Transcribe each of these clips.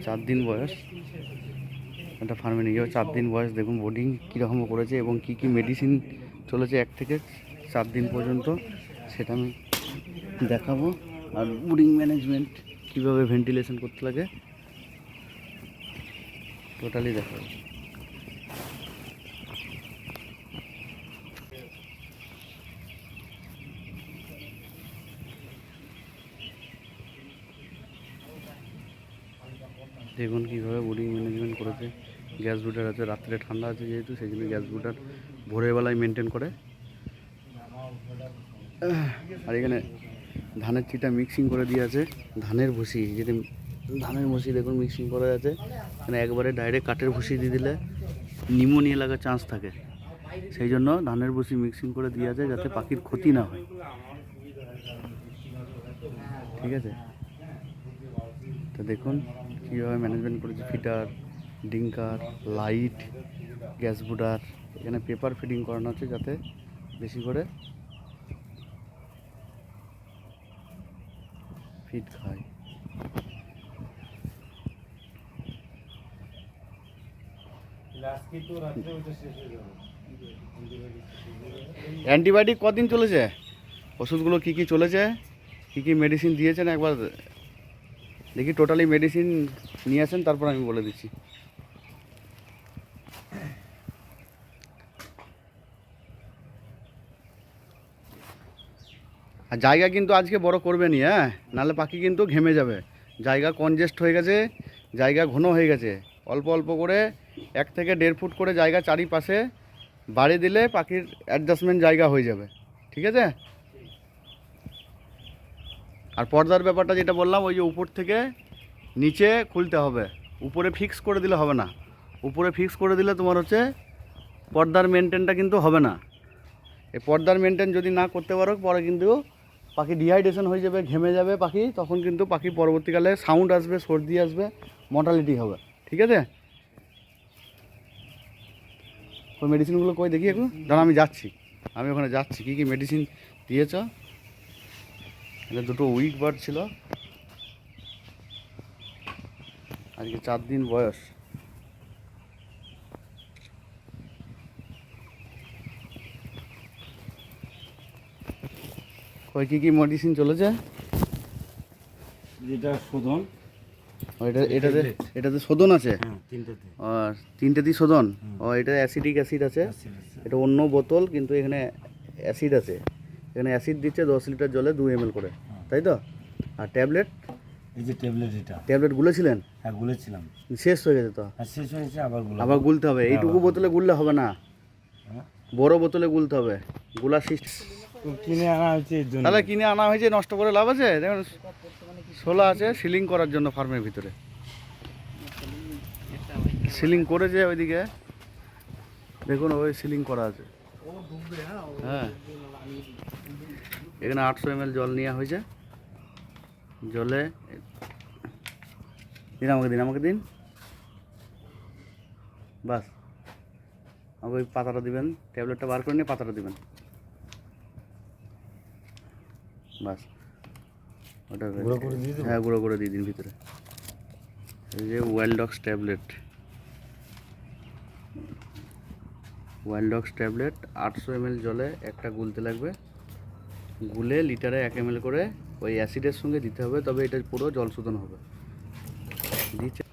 4 দিন বয়স একটা ফার্মে নিয়ে যাবে। 4 দিন বয়স, দেখুন বোর্ডিং কীরকম করেছে এবং কি কি মেডিসিন চলেছে 1 থেকে 4 দিন পর্যন্ত, সেটা আমি দেখাবো। আর বোর্ডিং ম্যানেজমেন্ট কীভাবে ভেন্টিলেশন করতে লাগে টোটালি দেখাবো। দেখুন কীভাবে বোর্ডিং ম্যানেজমেন্ট করেছে। গ্যাস বুটার আছে, রাত্রে ঠান্ডা আছে যেহেতু সেই জন্য গ্যাস বুটার ভোরের বেলায় মেনটেন করে। আর এখানে ধানের চিটা মিক্সিং করে দিয়ে আছে, ধানের ভুসি, যদি ধানের ভুসি দেখুন মিক্সিং করা আছে। মানে একবারে ডাইরেক্ট কাঠের ভুসি দিয়ে দিলে নিউমোনিয়া লাগার চান্স থাকে, সেই জন্য ধানের ভুসি মিক্সিং করে দিয়ে আছে যাতে পাখির ক্ষতি না হয়। ঠিক আছে, তো দেখুন কীভাবে ম্যানেজমেন্ট করেছে। ফিটার, ডিঙ্কার, লাইট, গ্যাস বুটার, এখানে পেপার ফিডিং করানো আছে যাতে বেশি করে ফিড খায়। অ্যান্টিবায়োটিক কদিন চলেছে, ওষুধগুলো কি কি চলেছে, কি কি মেডিসিন দিয়েছেন একবার দেখি। টোটালি মেডিসিন নিয়ে আসেন, তারপর আমি বলে দিচ্ছি। আর জায়গা কিন্তু আজকে বড় করবে নি, হ্যাঁ, নাহলে পাখি কিন্তু ঘেমে যাবে। জায়গা কনজেস্ট হয়ে গেছে, জায়গা ঘন হয়ে গেছে। অল্প অল্প করে 1 থেকে 1.5 ফুট করে জায়গা চারিপাশে বাড়ি দিলে পাখির অ্যাডজাস্টমেন্ট জায়গা হয়ে যাবে। ঠিক আছে। আর পর্দার ব্যাপারটা যেটা বললাম, ওই যে উপর থেকে নিচে খুলতে হবে, উপরে ফিক্স করে দিলে হবে না। উপরে ফিক্স করে দিলে তোমার হচ্ছে পর্দার মেনটেনটা কিন্তু হবে না। এই পর্দার মেনটেন যদি না করতে পারো, পরে কিন্তু পাখি ডিহাইড্রেশন হয়ে যাবে, ঘেমে যাবে পাখি, তখন কিন্তু পাখি পরবর্তীকালে সাউন্ড আসবে, সর্দি আসবে, মর্টালিটি হবে। ঠিক আছে। ওই মেডিসিনগুলো কই দেখি একটু, দাঁড়া আমি যাচ্ছি, আমি ওখানে যাচ্ছি। কী কী মেডিসিন দিয়েছ? এটা 2টো উইক বার্ড ছিল, আজকে 4 দিন বয়স। ওই কী কী মেডিসিন চলেছে? যেটা শোধন, এটাতে শোধন আছে, আর 3টেতেই শোধন। ও এটা অ্যাসিডিক অ্যাসিড আছে, এটা অন্য বোতল, কিন্তু এখানে অ্যাসিড আছে। এখানে অ্যাসিড দিচ্ছে 10 লিটার জলে 2 ml করে, তাই তো? আর ট্যাবলেট, এই যে ট্যাবলেট, এটা ট্যাবলেট গুলেছিলেন? হ্যাঁ গুলেছিলাম, শেষ হয়ে গেছে তো? আর শেষ হয়েছে, আবার গুলতে হবে। এইটুকু বোতলে গুললে হবে না, বড় বোতলে গুলতে হবে। গুলা কিনে আনা হয়েছে, তাহলে কিনে আনা হয়েছে, নষ্ট করে লাভ আছে? দেখুন শোলা আছে সিলিং করার জন্য, ফার্মের ভিতরে সিলিং করেছে ওইদিকে, দেখুন ওই সিলিং করা আছে। হ্যাঁ, এখানে 800 ml জল নেওয়া হয়েছে। জলে আমাকে দিন বাস। আমাকে ওই পাতাটা দিবেন, ট্যাবলেটটা বার করে নিয়ে পাতাটা দিবেন, বাস। ওটা হ্যাঁ, গুঁড়ো করে দিয়ে দিন ভিতরে। এই যে ওয়াইল্ডক্স ট্যাবলেট, ওয়াইল্ডক্স ট্যাবলেট 800 ml জলে একটা গুলতে লাগবে। গুলে লিটারে 1 ml করে ওই অ্যাসিডের সঙ্গে দিতে হবে, তবে এটা পুরো জল শোধন হবে। দিচ্ছে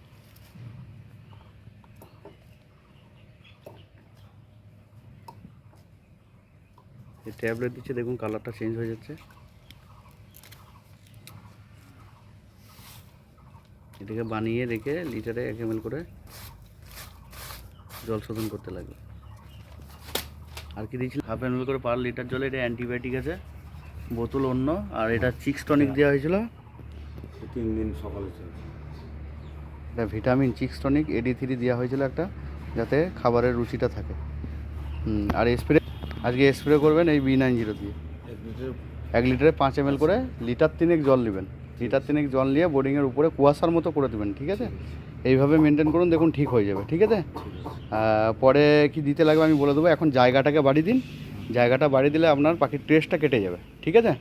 এই ট্যাবলেট দিচ্ছে, দেখুন কালারটা চেঞ্জ হয়ে যাচ্ছে। এটাকে বানিয়ে রেখে লিটারে 1 ml করে জল শোধন করতে লাগবে। আর কি দিয়েছিল? 1/2 ml করে পার লিটার জলে। এটা অ্যান্টিবায়োটিক আছে, বোতল অন্য। আর এটা চিক্স টনিক দেওয়া হয়েছিল 3 দিন সকালে চলছে। এটা ভিটামিন চিক্স টনিক AD3 দেওয়া হয়েছিল একটা, যাতে খাবারের রুচিটা থাকে। আর স্প্রে আজকে স্প্রে করবেন এই B90 দিয়ে। 1 লিটারে 5 ml করে লিটার 3 জল নেবেন। লিটার 3 জল নিয়ে বোর্ডিংয়ের উপরে কুয়াশার মতো করে দেবেন। ঠিক আছে, এইভাবে মেনটেন করুন, দেখুন ঠিক হয়ে যাবে। ঠিক আছে। পরে কি দিতে লাগবে আমি বলে দেবো। এখন জায়গাটাকে বাড়িয়ে দিন, জায়গাটা বাড়িয়ে দিলে আপনার পাখির ট্রেসটা কেটে যাবে। ঠিক আছে।